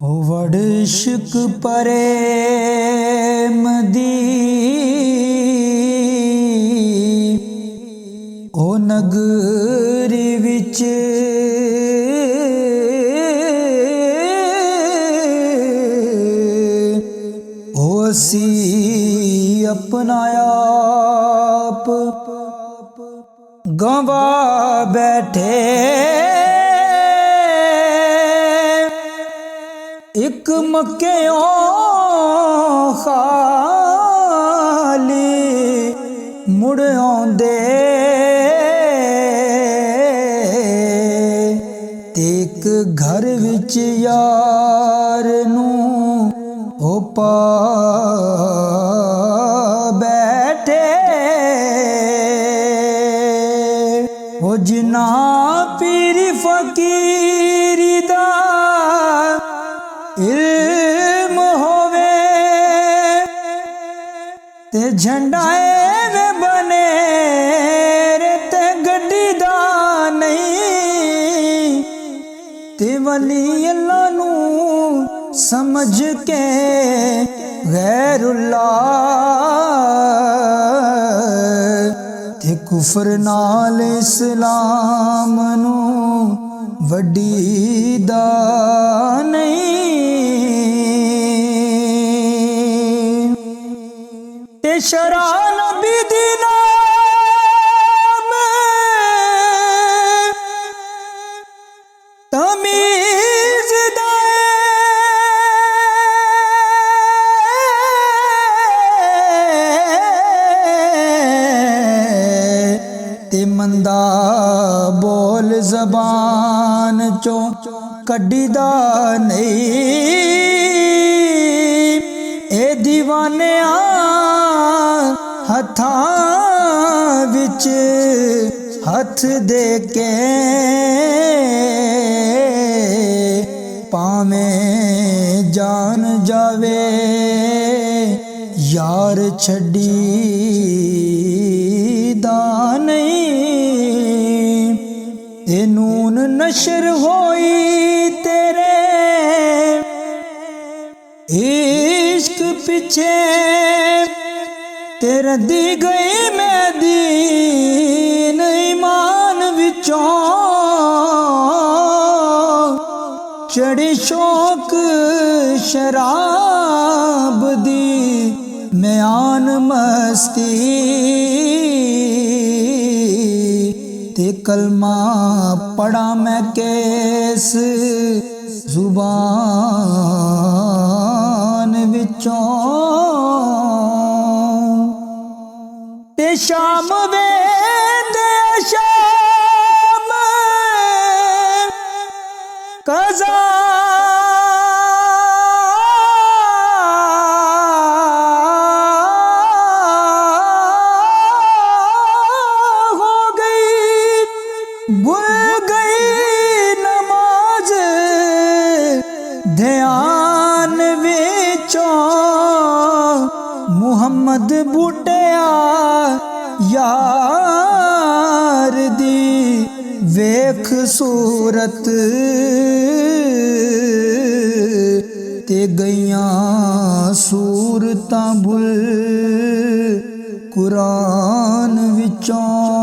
ओ वड़ इश्क प्रेम दी ओ नगरी विच ओ असी अपना आप गवा बैठे एक मक्केओं खाली मुड़ आउंदे ते एक घर विच यार नूं ओ पा बैठे ओ जिन्ना पीर फकीरी दा इल्म होवे ते झंडा एवें बने रे ते गड्डी दा नहीं ते वली अल्लाह नू समझ के गैरुल्लाह ते कुफर नाल इस्लाम नू वड्डी दा नहीं ते शरा नबी दी नाम तमीज़ दा ते मंदा बोल ज़बान चो कड्डी दा नहीं ए दीवाने हथां विच हथ दे के पावें जान जावे यार छड़ी दा नहीं ए नून नशर होई तेरे इश्क पीछे तेरे दी गई मैं दीन ईमान विचों चढ़ी शौक शराब दी म्यान मस्ती ते कलमा पढ़ा मैं केस जुबान विचों ते शाम वेंदे शाम कज़ा हो गई भूल गई नमाज ध्यान विचों मुहम्मद बूटिया यार दी वेख सूरत ते गईयां सूरतां भुल कुरान विचों